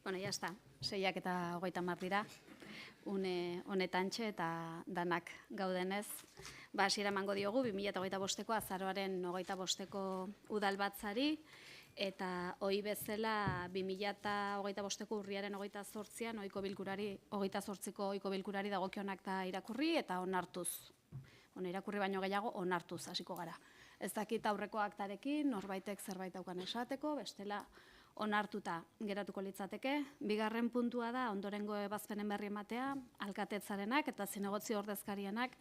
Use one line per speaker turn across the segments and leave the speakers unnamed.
Bueno, ya está. 6:30 dira. Honetantxe eta danak gaudenez. Hasiera emango diogu 2025ko azaroaren 25ko udalbatzari eta ohi bezala 2025ko urriaren 28an ohiko bilkurari 28ko ohiko bilkurari dagokionak da irakurri eta onartuz. Irakurri baino gehiago onartuz hasiko gara. Ez dakit aurreko aktarekin norbaitek zerbait daukan esateko, bestela onartuta geratuko litzateke. Bigarren puntua da ondorengo ebazpenen berri ematea, alkatetzarenak eta zinegotzi ordezkarienak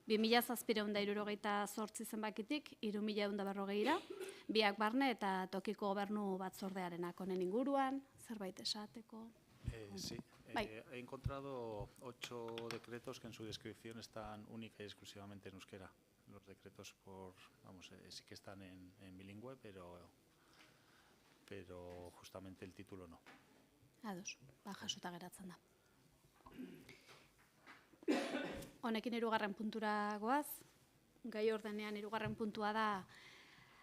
2768 zenbakitik 3140ra, biak barne eta tokiko gobernu batzordearenak honen inguruan, zerbait esateko.
Sí, he encontrado 8 decretos que en su descripción están única y exclusivamente en euskera. Los decretos sí que están en bilingüe, pero justamente el título no.
Ados, jasota geratzen da. Honekin 3. puntura goaz. Gai ordenean 3. puntua da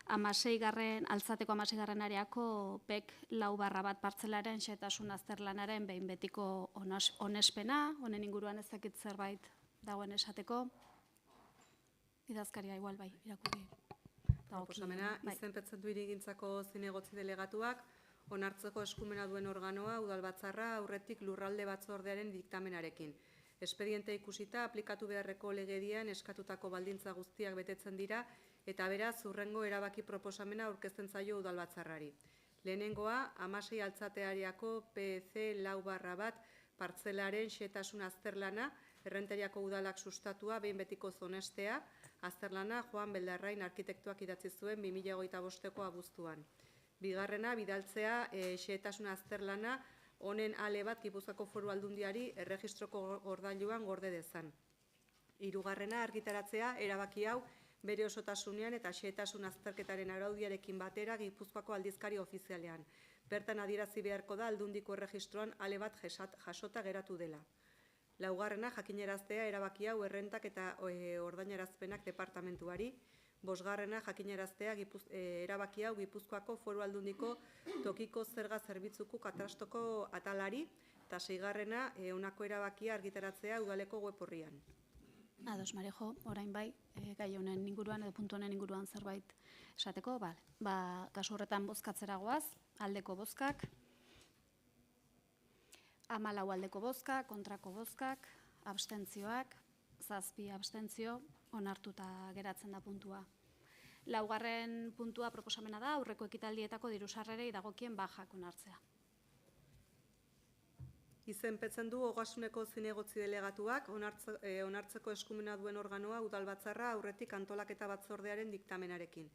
altzateko 16. areako PEK 4/1 partzelaren xehetasun azterlanaren behin betiko onespena. Honen inguruan ez dakit zerbait dagoen esateko. Idazkaria igual bai, irakurri.
Proposamena, izenpetzen du hirigintzako zinegotzi delegatuak, onartzeko eskumena duen organoa udalbatzarra aurretik lurralde batzordearen diktamenarekin. Espediente ikusita aplikatu beharreko legedian eskatutako baldintza guztiak betetzen dira eta beraz hurrengo erabaki proposamena aurkezten zaio udalbatzarrari. Lehenengoa, 16 altzateariako PEC 4/1 partzelaren xehetasun azterlana, Errenteriako udalak sustatua behin betiko zonestea, azterlana Joan Beldarrain arkitektuak idatzi zuen 2025ko abuztuan. Bigarrena, bidaltzea xehetasun azterlana honen ale bat Gipuzkoako Foru Aldundiari erregistroko gordailuan gorde dezan. Hirugarrena, argitaratzea erabaki hau bere osotasunean eta xehetasun azterketaren araudiarekin batera Gipuzkoako aldizkari ofizialean. Bertan adierazi beharko da Aldundiko erregistroan ale bat jasota geratu dela. Laugarrena, jakinaraztea erabaki hau errentak eta ordainarazpenak departamentuari. Bosgarrena, jakinaraztea erabaki hau Gipuzkoako Foru Aldundiko tokiko zerga zerbitzuko katastroko atalari. Eta 6. honako erabakia argitaratzea udaleko web orrian.
Ados, Marejo, orain bai, gai honen inguruan edo puntu honen inguruan zerbait esateko. Kasu horretan bozkatzera goaz, aldeko bozkak. 14 aldeko bozka, kontrako bozkak, abstentzioak, 7 abstentzio, onartuta geratzen da puntua. 4. puntua proposamena da, aurreko ekitaldietako diru-sarrerei dagokien bajak onartzea.
Izenpetzen du Ogasuneko zinegotzi delegatuak, onartzeko eskumena duen organoa udalbatzarra aurretik antolaketa batzordearen diktamenarekin.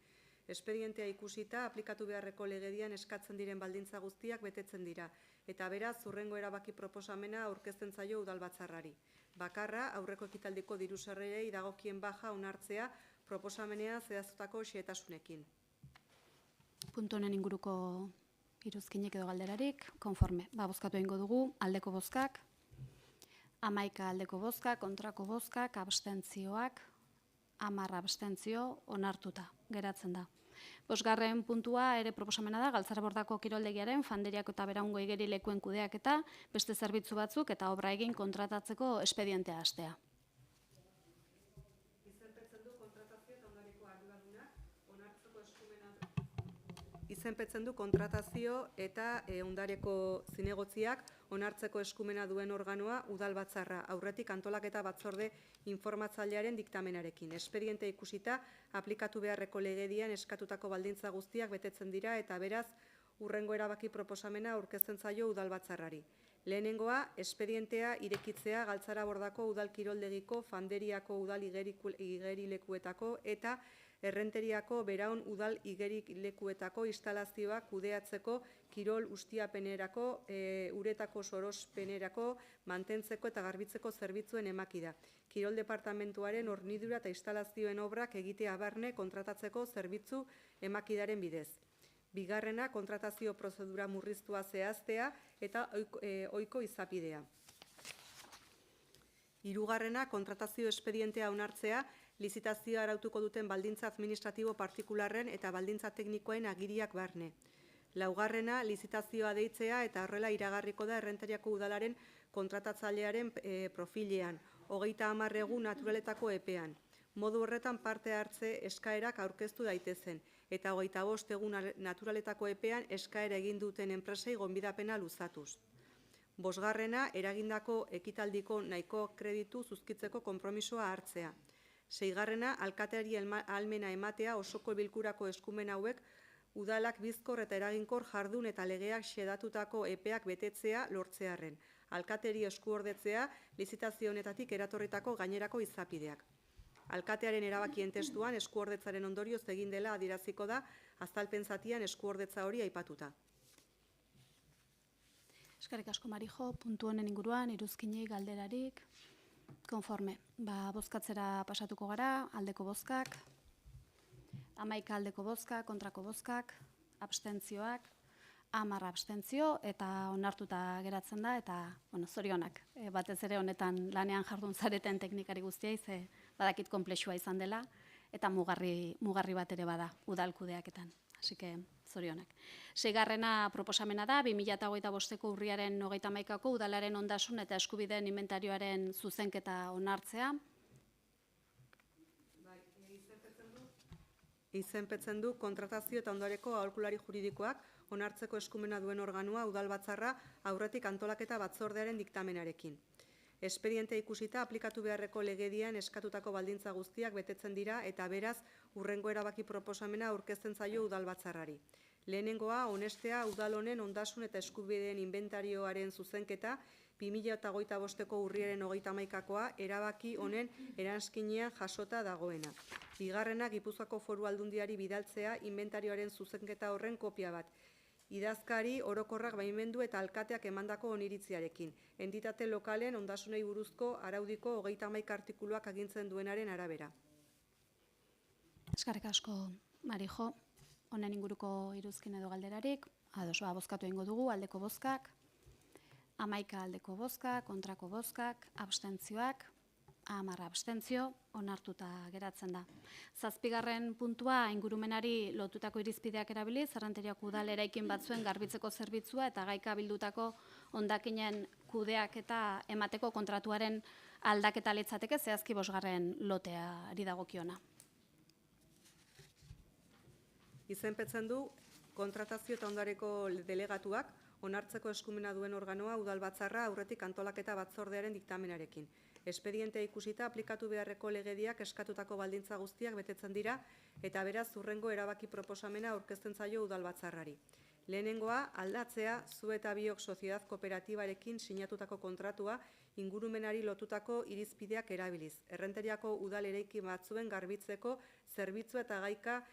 Espedientea ikusita, aplikatu beharreko legedian eskatzen diren baldintza guztiak betetzen dira, eta beraz, hurrengo erabaki proposamena aurkezten zaio udalbatzarrari. Bakarra, aurreko ekitaldiko diru-sarrerei dagokien baja onartzea proposamenean zehaztutako xehetasunekin.
Puntu honen inguruko iruzkinek edo galderarik, konforme. Bozkatu egingo dugu, aldeko bozkak, 11 aldeko bozkak, kontrako bozkak, abstentzioak, 10 abstentzio, onartuta geratzen da. 5. puntua ere proposamena da, Galtzarabordako kiroldegiaren Fanderiako eta Beraungo igerilekuen kudeaketa, beste zerbitzu batzuk eta obra egin kontratatzeko espedientea hastea.
Izenpetzen du kontratazio eta ondareko zinegotziak onartzeko eskumena duen organoa udalbatzarra aurretik antolaketa batzorde informatzailearen diktamenarekin. Espediente ikusita aplikatu beharreko legedian eskatutako baldintza guztiak betetzen dira eta beraz hurrengo erabaki proposamena aurkezten zaio udalbatzarrari. Lehenengoa, espedientea irekitzea Galtzarabordako udal kiroldegiko Fanderiako udal igerilekuetako eta Errenteriako Beraun udal igerilekuetako instalazioak kudeatzeko kirol ustiapenerako, uretako sorospenerako, mantentzeko eta garbitzeko zerbitzuen emakida. Kirol departamentuaren hornidura eta instalazioen obrak egitea barne kontratatzeko zerbitzu emakidaren bidez. Bigarrena, kontratazio prozedura murriztua zehaztea eta ohiko izapidea. Hirugarrena, kontratazio espedientea onartzea, lizitazioa arautuko duten baldintza administratibo partikularren eta baldintza teknikoen agiriak barne. Laugarrena, lizitazioa deitzea eta horrela iragarriko da Errenteriako udalaren kontratatzailearen profilean, 30 egun naturaletako epean. Modu horretan parte hartze eskaerak aurkeztu daitezen, eta 25 egun naturaletako epean eskaera egin duten enpresei gonbidapena luzatuz. Bosgarrena, eragindako ekitaldiko nahiko kreditu zuzkitzeko konpromisoa hartzea. Seigarrena, alkateari ahalmena ematea osoko bilkurako eskumen hauek udalak bizkor eta eraginkor jardun eta legeak xedatutako epeak betetzea lortzearren. Alkateri eskuordetzea lizitazio honetatik eratorritako gainerako izapideak. Alkatearen erabakien testuan eskuordetzaren ondorioz egin dela adieraziko da azalpen zatian eskuordetza hori aipatuta.
Eskerrik asko, Marijo, puntu honen inguruan, iruzkinei galderarik, konforme. Bozkatzera pasatuko gara, aldeko bozkak, 11 aldeko bozkak, kontrako bozkak, abstentzioak, 10 abstentzio, eta onartuta geratzen da, eta zorionak. Batez ere honetan lanean jardun zareten teknikari guztiai, ze badakit konplexua izan dela, eta mugarri bat ere bada udalkudeaketan. Así que, zorionak. Seigarrena proposamena da, 2025ko urriaren 31ko udalaren ondasun eta eskubideen inventarioaren zuzenketa onartzea.
Izenpetzen du kontratazio eta ondoreko aholkulari juridikoak onartzeko eskumena duen organoa udalbatzarra aurretik antolaketa batzordearen diktamenarekin. Espediente ikusita aplikatu beharreko legedian eskatutako baldintza guztiak betetzen dira eta beraz hurrengo erabaki proposamena aurkezten zaio udalbatzarrari. Lehenengoa, onestea udal honen ondasun eta eskubideen inventarioaren zuzenketa 2025ko urriaren 31koa erabaki honen eranskinean jasota dagoena. Bigarrena, Gipuzkoako Foru Aldundiari bidaltzea inventarioaren zuzenketa horren kopia bat. Idazkari orokorrak baimendu eta alkateak emandako oniritziarekin. Entitate lokalen ondasunei buruzko araudiko 31 artikuluak agintzen duenaren arabera.
Eskerrik asko, Marijo, honen inguruko iruzkin edo galderarik. Ados, bozkatu egingo dugu, aldeko bozkak, 11 aldeko bozkak, kontrako bozkak, abstentzioak, 10 abstentzio, onartuta geratzen da. 7. puntua ingurumenari lotutako irizpideak erabiliz, Errenteriako udal eraikin batzuen garbitzeko zerbitzua eta gaika bildutako hondakinen kudeak eta emateko kontratuaren aldaketa litzateke zehazki 5. loteari dagokiona.
Izenpetzen du kontratazio eta ondareko delegatuak onartzeko eskumena duen organoa udalbatzarra aurretik antolaketa batzordearen diktamenarekin. Espedientea ikusita aplikatu beharreko legediak eskatutako baldintza guztiak betetzen dira eta beraz hurrengo erabaki proposamena aurkezten zaio udalbatzarrari. Lehenengoa, aldatzea zu eta biok soziedad kooperatibarekin sinatutako kontratua ingurumenari lotutako irizpideak erabiliz. Errenteriako udal eraikin batzuen garbitzeko zerbitzu eta gaika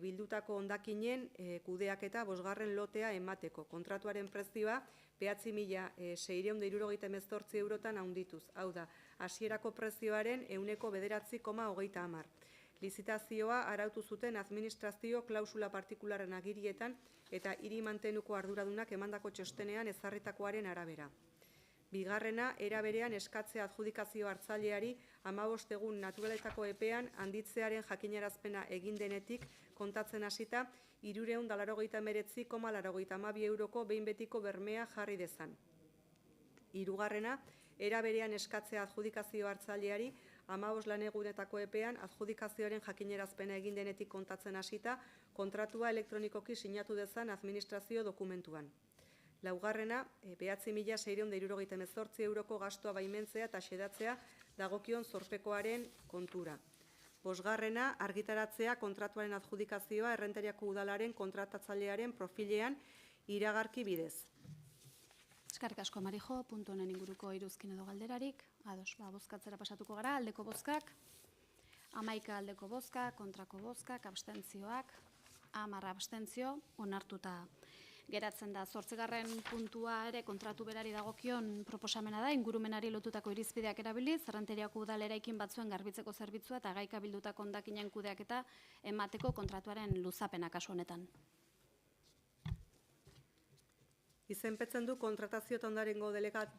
bildutako hondakinen kudeaketa 5. lotea emateko. Kontratuaren prezioa 9.678 eurotan handituz. Hau da, hasierako prezioaren 9,9,30. Lizitazioa arautu zuten administrazio klausula partikularen agirietan eta hiri mantenuko arduradunak emandako txostenean ezarritakoaren arabera. Bigarrena, era berean eskatzea adjudikazio hartzaileari 15 egun naturaletako epean handitzearen jakinarazpena egin denetik kontatzen hasita 389,82 euroko behin betiko bermea jarri dezan. Hirugarrena, era berean eskatzea adjudikazio hartzaileari 15 lanegunetako epean adjudikazioaren jakinarazpena egin denetik kontatzen hasita kontratua elektronikoki sinatu dezan administrazio dokumentuan. Laugarrena, 9.678 euroko gastoa baimentzea eta xedatzea dagokion zorpekoaren kontura. 5. argitaratzea kontratuaren adjudikazioa Errenteriako udalaren kontratatzailearen profilean iragarki bidez.
Eskerrik asko, Marijo, puntu honen inguruko iruzkin edo galderarik. Ados, bozkatzera pasatuko gara, aldeko bozkak, 11 aldeko bozkak, kontrako bozkak, abstentzioak, 10 abstentzio, onartuta geratzen da. 8. puntua ere kontratu berari dagokion proposamena da, ingurumenari lotutako irizpideak erabiliz, Errenteriako udal eraikin batzuen garbitzeko zerbitzua eta gaika bildutako hondakinen kudeaketa emateko kontratuaren luzapena kasu honetan.
Izenpetzen du kontratazio eta ondarengo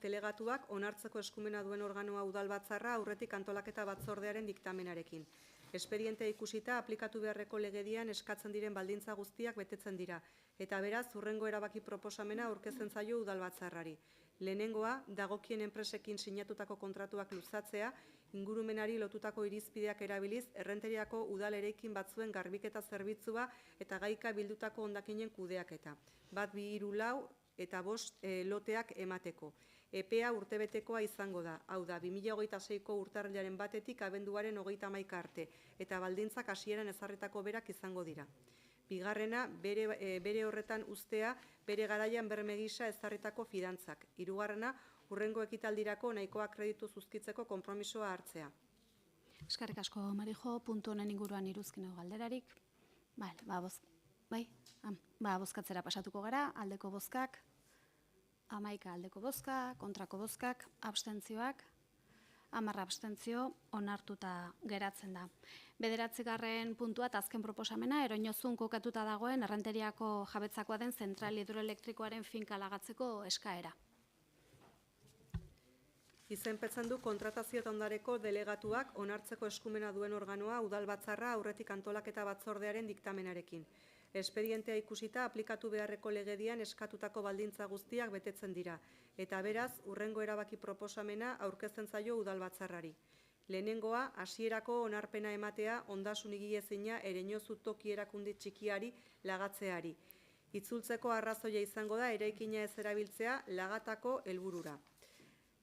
delegatuak onartzeko eskumena duen organoa udalbatzarra aurretik antolaketa batzordearen diktamenarekin. Espedientea ikusita aplikatu beharreko legedian eskatzen diren baldintza guztiak betetzen dira eta beraz, hurrengo erabaki proposamena aurkezten zaio udalbatzarrari. Lehenengoa, dagokien enpresekin sinatutako kontratuak luzatzea, ingurumenari lotutako irizpideak erabiliz, Errenteriako udal eraikin batzuen garbiketa zerbitzua eta gaika bildutako hondakinen kudeaketa. 1, 2, 3, 4 eta 5 loteak emateko. Epea urtebetekoa izango da, hau da, 2026ko urtarrilaren 1-etik abenduaren 31 arte, eta baldintzak hasieran ezarritako berak izango dira. Bigarrena, bere horretan uztea, bere garaian berme gisa ezarritako fidantzak. Hirugarrena, hurrengo ekitaldirako nahikoa kreditu zuzkitzeko konpromisoa hartzea.
Eskerrik asko, Marijo, puntu honen inguruan iruzkin galderarik. Bozkatzera pasatuko gara, aldeko bozkak, 11 aldeko bozka, kontrako bozkak, abstentzioak, 10 abstentzio, onartuta geratzen da. 9. puntua eta azken proposamena, Eroñozun kokatuta dagoen Errenteriako jabetzakoa den zentral hidroelektrikoaren finka lagatzeko eskaera.
Izenpetzen du kontratazio eta ondareko delegatuak onartzeko eskumena duen organoa udalbatzarra aurretik antolaketa batzordearen diktamenarekin. Espedientea ikusita aplikatu beharreko legedian eskatutako baldintza guztiak betetzen dira, eta beraz, hurrengo erabaki proposamena aurkezten zaio udalbatzarrari. Lehenengoa, hasierako onarpena ematea ondasun higiezina Ereñozu toki erakunde txikiari lagatzeari. Itzultzeko arrazoia izango da eraikina ez erabiltzea lagatako helburura.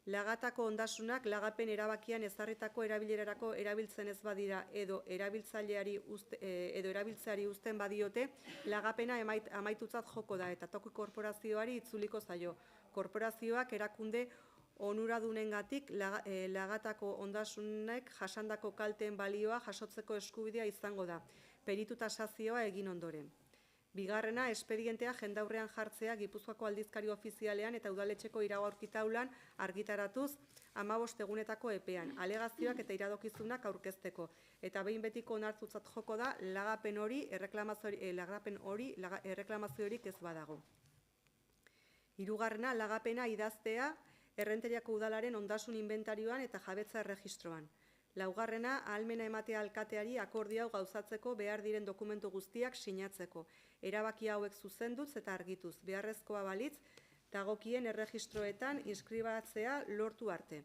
Lagatako ondasunak lagapen erabakian ezarritako erabilerarako erabiltzen ez badira edo erabiltzaileari uzten badiote, lagapena amaitutzat joko da eta toki korporazioari itzuliko zaio. Korporazioak erakunde onuradunengatik lagatako ondasunek jasandako kalteen balioa jasotzeko eskubidea izango da, peritu tasazioa egin ondoren. Bigarrena, espedientea jendaurrean jartzea Gipuzkoako aldizkari ofizialean eta udaletxeko iragarkitaulan argitaratuz 15 egunetako epean, alegazioak eta iradokizunak aurkezteko. Eta behin betiko onartutzat joko da lagapen hori erreklamaziorik ez badago. Hirugarrena, lagapena idaztea Errenteriako udalaren ondasun inventarioan eta jabetza erregistroan. Laugarrena, ahalmena ematea alkateari akordio hau gauzatzeko behar diren dokumentu guztiak sinatzeko. Erabaki hauek zuzenduz eta argituz, beharrezkoa balitz, dagokien erregistroetan inskribatzea lortu arte.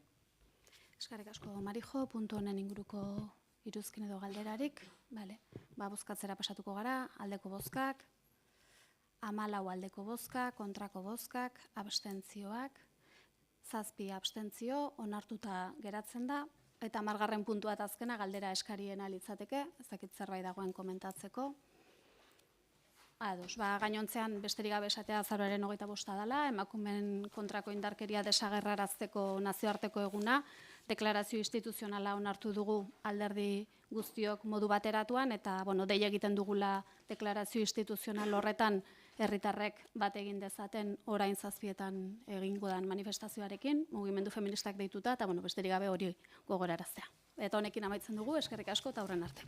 Eskerrik asko, Marijo, puntu honen inguruko iruzkin edo galderarik. Bozkatzera pasatuko gara, aldeko bozkak, 14 aldeko bozka, kontrako bozkak, abstentzioak, 7 abstentzio, onartuta geratzen da, eta 10. puntua eta azkena galdera eskariena litzateke, ez dakit zerbait dagoen komentatzeko. Gainontzean besterik gabe esatea azaroaren 25 dela, emakumeen kontrako indarkeria desagerrarazteko nazioarteko eguna, deklarazio instituzionala onartu dugu alderdi guztiok modu bateratuan, eta dei egiten dugula deklarazio instituzional horretan herritarrek bat egin dezaten orain 7etan egingo den manifestazioarekin, mugimendu feministak deituta, eta besterik gabe hori gogoraraztea. Eta honekin amaitzen dugu, eskerrik asko eta aurren arte.